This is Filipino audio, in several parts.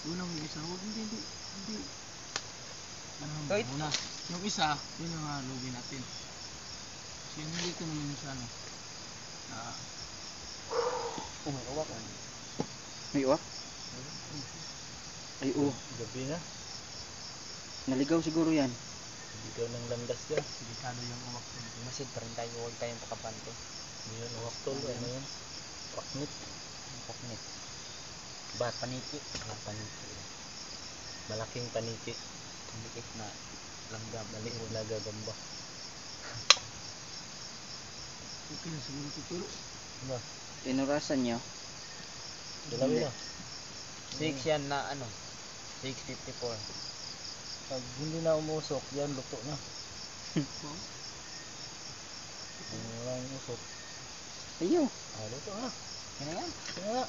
Unang yung isa, huwag hindi. Ano muna. Yung isa, yun yung halugin natin. Kasi yun hindi ko naman siya, no. May uwak. May uwak? Ay, oo. Gabi na. Naligaw siguro yan. Ligaw ng landas yan. Delikado yung uwak ko. Masid pa rin tayo, huwag tayong pakapante. Yan, uwak tol. Ano yan? Paknit. Paknit. Paniki. Paniki. Malaking paniki. Maliit na langgam. Maliit na gagamba. Okay na siguro tuturo. Ano? Inurasan nyo? Dalawi na. 6 yan na ano, 6:54. Pag hindi na umusok, yan luto na. Kung wala umusok, Ayaw. luto na. Yan yan. Kaya nga.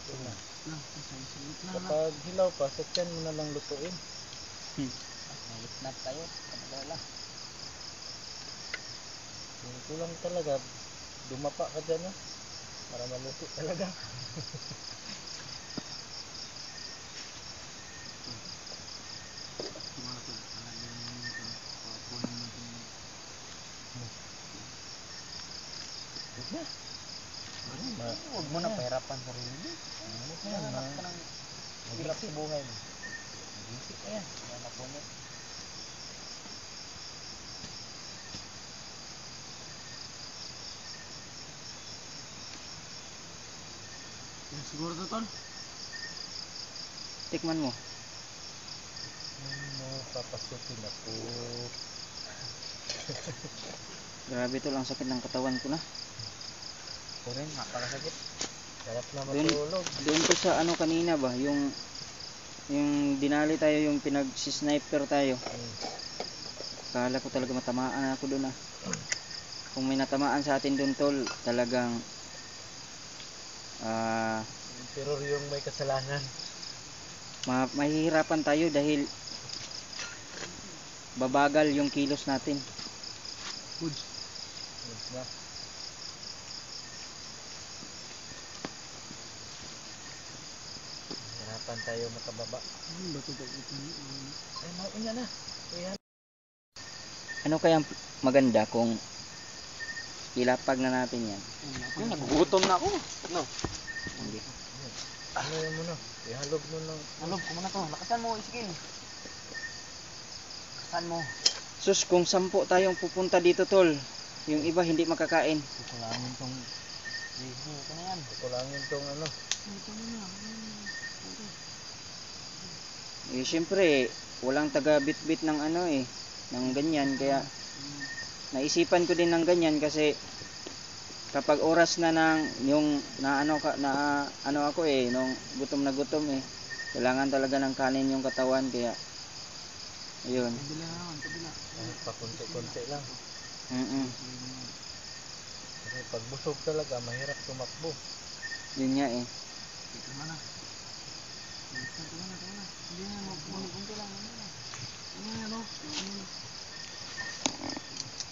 Ito na. Kapag Kapag hilaw pa, sa tiyan mo na lang lutuin. Nalitnat tayo. Kanalola. Ito lang talaga, dumapa ka dyan ha. Para maluto talaga. Huwag mo na pahirapan sarili. Hanap ka ng hirap sa buhay mo. Mag-isip na yan. Yan na punit. Yan siguro to, tol. Tikman mo. Papasukin ako. Grabe to lang, sakit ng katawan ko na. Ito rin, napakasakit. Sarap na Doon- matulog. Doon ko sa ano kanina ba, yung dinali tayo, yung pinag-sniper tayo. Kala ko talaga matamaan ako doon ah. Kung may natamaan sa atin doon tol, talagang Pero yung may kasalanan. mahihirapan tayo dahil babagal yung kilos natin. Goods. Yes na. Hirapan tayo makababa. Ano ba ito pag ito? Ay, mauin yan na. Ayan. Ano kayang maganda kung ilapag na natin yan? Nagugutom na ako. No. Hindi. Ano yan mo na? Ihalog mo ng... Nalob ko muna to. Lakasan mo, Isikil. Lakasan mo. Sus, kung 10 tayong pupunta dito tol, yung iba hindi makakain. Kukulangin tong... Ito na yan. Kukulangin tong ano. Eh syempre, walang taga bit-bit ng ano eh, ng ganyan, kaya naisipan ko din ng ganyan kasi kapag oras na ng yung ano ako eh, nung gutom na gutom eh, kailangan talaga ng kanin yung katawan, kaya ayun. Kabila. Pakunti-kunti lang. Kasi pag busog talaga, mahirap tumakbo. Yun nga eh. Ito na. Hindi na, magpunti lang. Ano?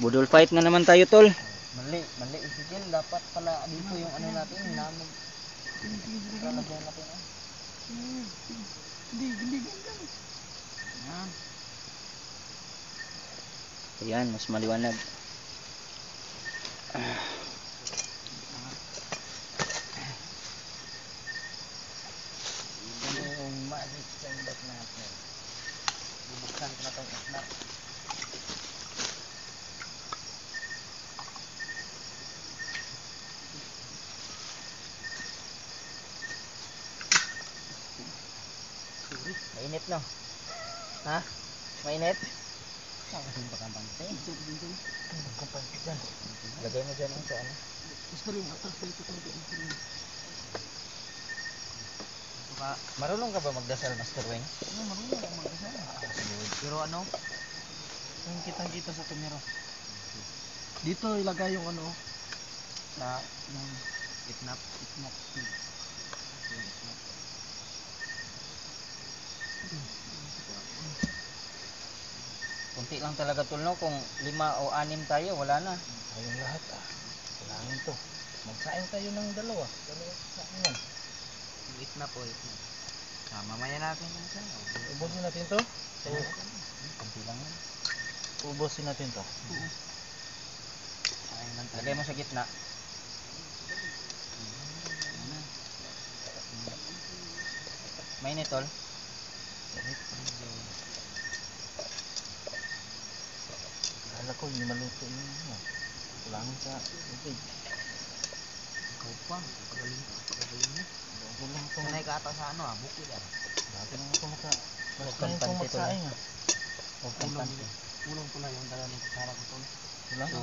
Budol fight na naman tayo tol. Mali Isikil. Dapat pala dito yung ano natin. Hinamog. Lalagyan natin. Hindi. Yan. Ayan, mas maliwanag. Yung magic sandok natin. Bubuksan ko na itong snap. Mainit no? Ha? Mainit? Saan kasi yung pagkampante? Pagkampante dyan. Lagay mo dyan ang sa ano? Gusto rin, atas dito konti. Marunong ka ba magdasal, Master Weng? Marunong ako mag-isa. Pero ano? Yung kitang-kita sa kamera. Dito ilagay yung ano, sa yung itnap. Kunti lang talaga tulno. Kung 5 o 6 tayo, wala na. Ayun lahat Kailangan to. Magsain tayo ng dalawa. Dalawa sa yan. Itnap o itnap. Mamaya natin kung saan. Ubusin natin to? Oo. Kunti lang yan. Ubusin natin to. Ayun lang tayo. Lagay mo sa gitna. Mainit tol. Akala ko hindi maluto yun. Kulangin sa tubig. Ikaw pa. Pagaling mo. Bago lang ito. Sanay ka ata sa ano bukid yan. Bago lang ito Huwag kang Sanay itong panti, tol. magsaing Huwag kang panti. Kulang pala yung dala ng kutsara ko tol. Kulang. So,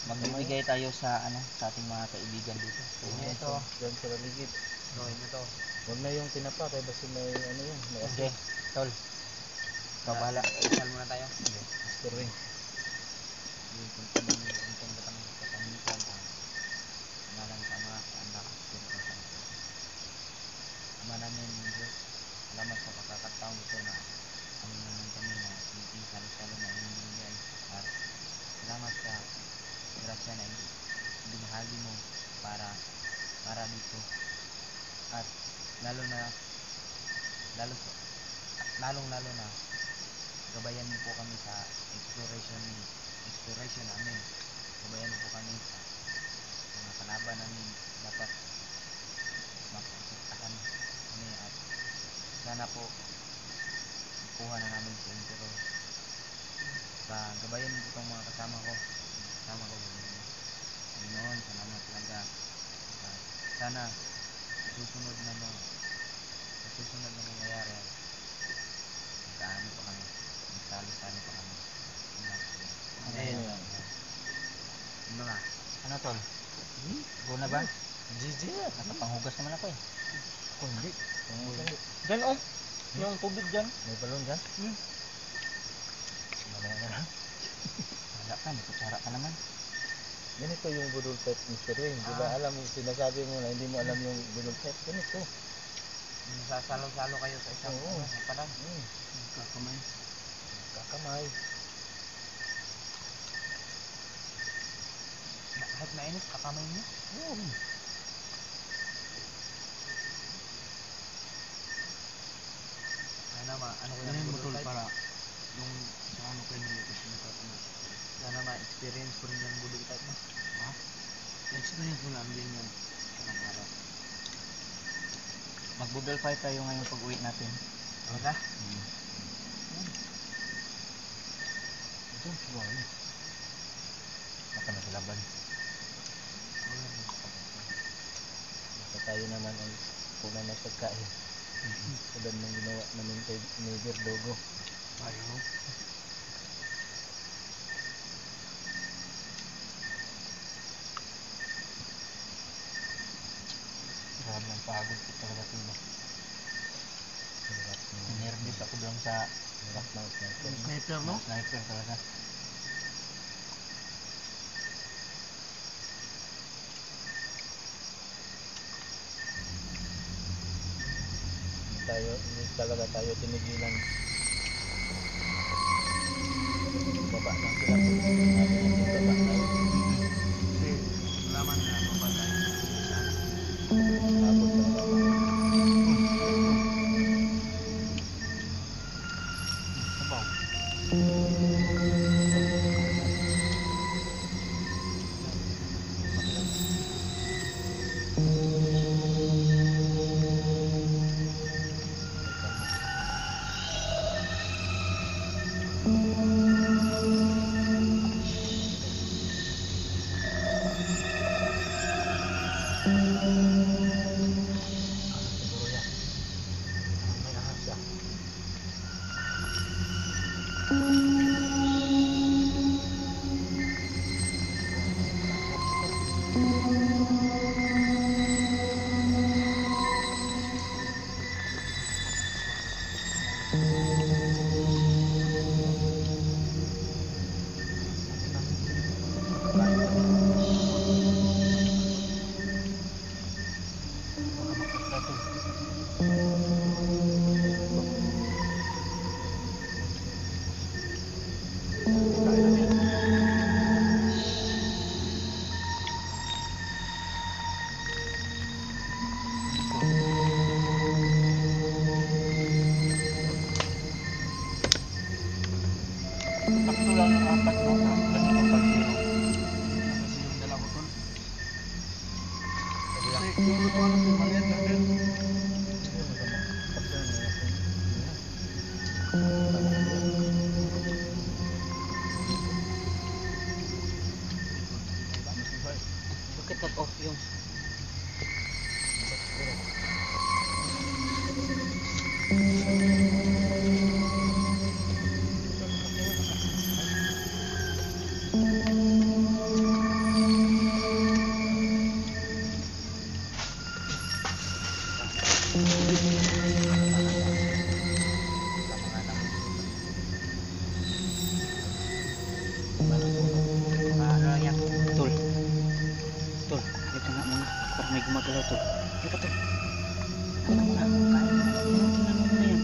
magbibigay tayo sa sa ating mga kaibigan dito. So, Ito. Diyan sa laligid. Gawin mo to. Huwag na yung tinapa kaya basta may ano yun. May okay, tol. Ikaw bahala. Isal muna tayo. Master ring. Yung kunti ng untong batang kapangitan ang ngalang sama anak Espiritu Santo. Ama namin Diyos, salamat sa pagkakataon ito na kami naman kami na hindi salo-salo na inyong binigay at salamat sa grasya na binahagi mo para dito at lalong lalo na gabayan mo po kami sa exploration namin. Gabayan mo po kami sa mga kalaban namin dapat makikitaan kami at sana po kuha na namin sa intro. Gabayan mo po itong mga kasama ko. Panginoon, salamat talaga. Sana sa susunod na nangyayari magkaano pa kami. Magtalo-talo pa kami. Ayun. Ano nga? Ano tol? Go na ba? GG. Nakapanghugas naman ako eh. Ako hindi. Diyan oh. Yung tubig dyan. May balon dyan? Mamaya na lang. Wala ka, may kutsara ka naman. Ganito yung budol pet, Mr. Ring. Di ba alam mo, sinasabi mo na hindi mo alam yung budol pet. Ganito. Sasalo-salo kayo sa isang Oo. padang. Kakamay. Kakamay. Kahit mainit, kakamay niyo. Oo. Sana ano ko Ano yung yung butol budol para yung sa ano kayo nilito sinatapos. Sana ma-experience ko rin yung budol type mo. Experience mo lang din yan. Parang araw. Mag-Google Fight tayo ngayong pag-uwi natin. Talaga? Ito, suwari. Baka naglaban. Basta tayo naman ang una na pagkain. Tulad ng ginawa namin kay Neighbor Dogo. Ayaw. Grabe ang pagod ko talaga tulo. Hirap na. Nervous ako doon sa Hirap na sniper. Yung sniper mo? sniper talaga. Hindi talaga tayo tinigilan. Baba lang sila. Sabi natin baba tayo. Kasi laman na mapatay. Tapos na baba. Sabaw. Siguro yan. May ahas siya. Tol. Tol, ito nga muna. Parang may gumagalaw tol. Ito tol. Ano muna? Tingnan mo muna yan.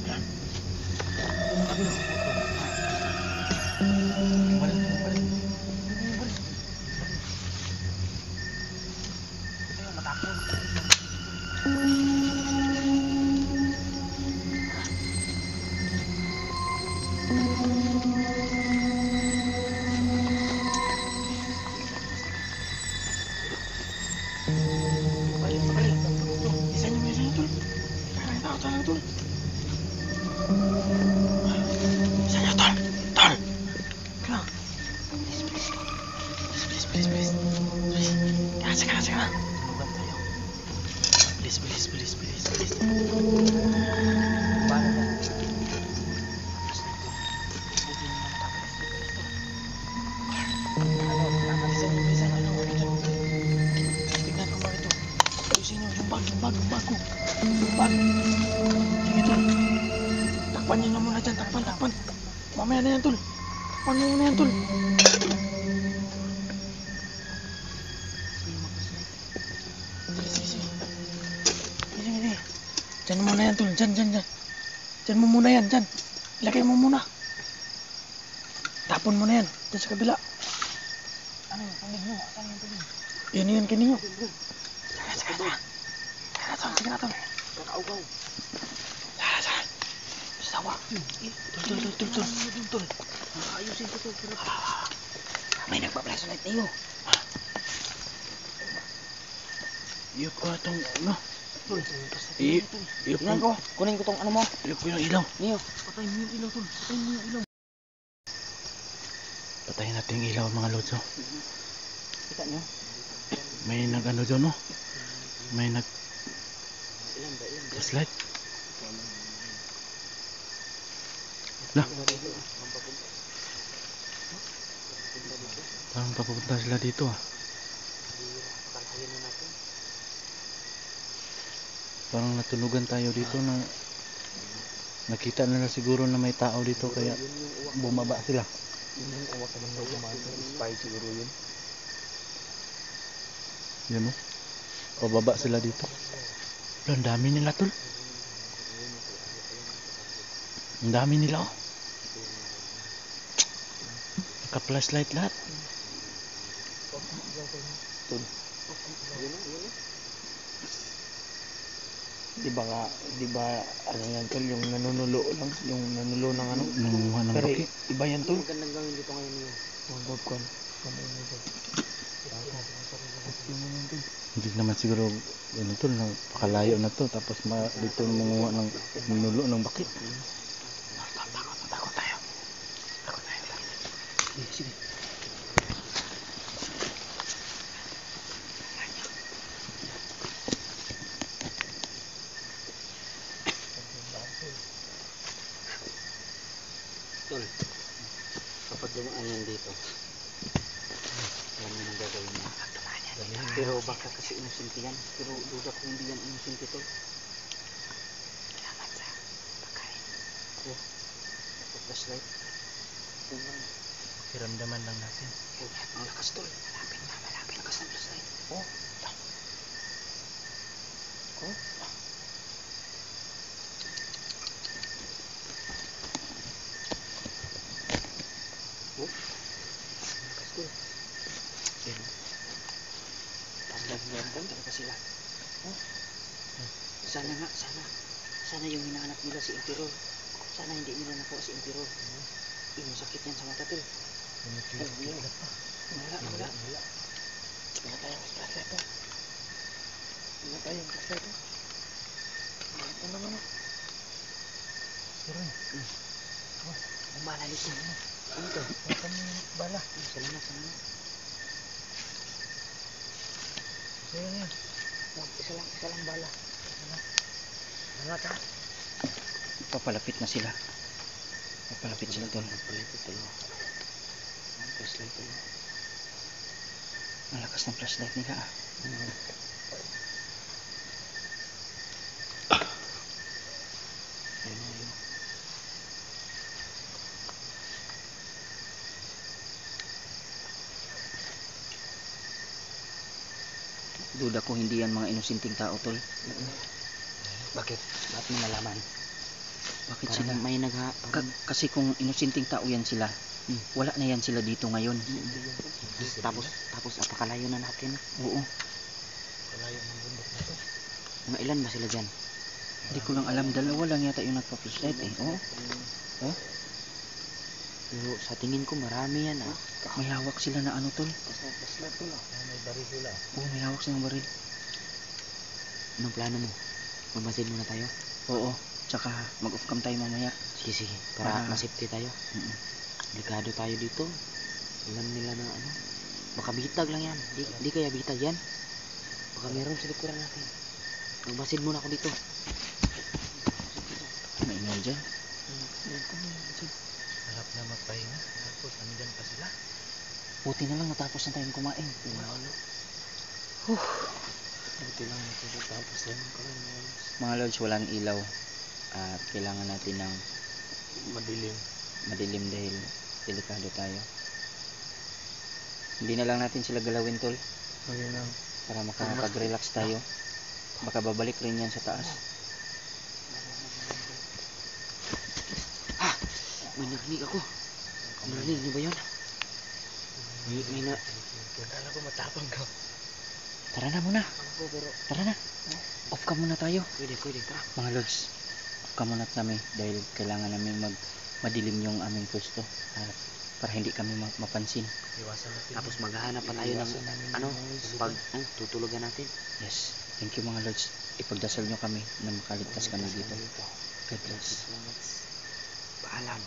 Yan. Balik, balik. Balik. Ito yung matakot. Balik, balik. Isa niyo tol. Kaya tao tol. Tol. Isa niyo tol. Tol. Kaya. Please. Please. Kaya, sige. Tulugan tayo. Please. Paano na? Tingnan mo mga ito. Ayusin nyo yung bag ko. Yung bag. Sige tol. Takpan nyo na muna dyan. Takpan. Mamaya na yan tol. Takpan mo muna yan tol. Sige. Dyan muna yan tol. Dyan. Dyan mo muna yan. Dyan. Ilagay mo muna. Tapon mo na yan. Dyan sa kabila. Ano yung tubig nyo? Ano yung tubig? Yan kaninyo. Sige na tol. Kakaugaw. Saan? Sawa. Tol. Ayusin ko to. Pero May nagpa-flashlight niyo. Iyop ko itong ano. Iyop tingnan ko. Kunin ko tong ano mo. Iyop ko yung ilaw. Niyo. Patayin mo yung ilaw tol. Patayin mo yung ilaw. Patayin natin yung ilaw mga lods. Kita nyo? May nag-ano dyan no? May nag flashlight. Lah. Parang papupunta sila dito ah. Parang natunugan tayo dito na nakita nila siguro na may tao dito kaya bumaba sila. Yung awak naman daw kumain. Spy siguro yun. Yan o. Pababa sila dito. Ang dami nila tol. Ang dami nila oh. Naka-flashlight lahat. Tol. Di ba ano yan tol, yung nanunulo lang, yung nanulo ng ano? Nangunguha ng Pero baki. iba yan tol. Magandang gawin dito ngayon yun. Huwag ko. Hindi naman siguro ano tol, napakalayo na to. Tapos dito manguha ng nanulo ng baki. Takot tayo. Sige. Tol, kapag dumaan yan dito, yan yung gagawin mo. Pero baka kasi inusinti yan. Pero duda ko hindi yan inusinti tol. Kailangan sa pagkain. Flashlight. Kiramdaman lang natin. Ang lakas tol. Malapit na. Lakas ng flashlight. Tandang talaga sila. Sana yung hinahanap nila si Emperor. Sana hindi nila nakuha si Emperor. Yung sakit yan sa mata tol. Wala. Wala tayong flashlight to. Ito naman o. Umalalis na. Ano to? Ito yung bala. Salamat. Sa'yo na yan. Isa lang bala. Tara, tara. Papalapit na sila. Papalapit sila tol. Palipit tayo. Flashlight tayo. Ang lakas ng flashlight nila ah. Ayun, ayun. Duda ko hindi yan mga inosenteng tao tol. Bakit? Bakit mo nalaman? Bakit Parang sila? may Kasi kung inosenteng tao yan sila, wala na yan sila dito ngayon. Tapos apakalayo na natin. Oo. Kalayo ng bundok na to. Mga ilan ba sila dyan? Hindi ko lang alam, dalawa lang yata yung nagpa-flashlight eh. Oo. Pero sa tingin ko marami yan ah. May hawak sila na ano tol. Flashlight ko lang. May baril sila. Oo, may hawak silang baril. Anong plano mo? Magmasid muna tayo? Oo. Tsaka mag-off cam tayo mamaya. Sige, sige. Para Para- masipti tayo. Mm-mm. Delikado tayo dito. Alam nila na ano. Baka bitag lang yan. Di kaya bitag yan. Baka meron sa likuran natin. Magmasid muna ako dito. May ingay dyan. Harap na magpahinga. Tapos nandyan pa sila. Buti na lang natapos na tayong kumain. Ano? Buti lang natapos yan. Mga lods, walang ilaw. At kailangan natin ng madilim dahil delikado tayo. Hindi na lang natin sila galawin tol. Ayun lang. Para makapag-relax tayo. Baka babalik rin yan sa taas. May narinig ako. Narinig niyo ba yun? May na... Kala ko matapang ka. Tara na muna. Pero... Tara na. Off cam muna tayo. Pwede, tara. Mga lods, off cam muna kami dahil kailangan namin madilim yung aming pwesto. At para hindi kami mapansin. Iwasan natin. Tapos maghahanap pa tayo ng ano, pag tutulugan natin. Yes. Thank you mga lods. Ipagdasal nyo kami na makaligtas kami dito. God bless. Paalam.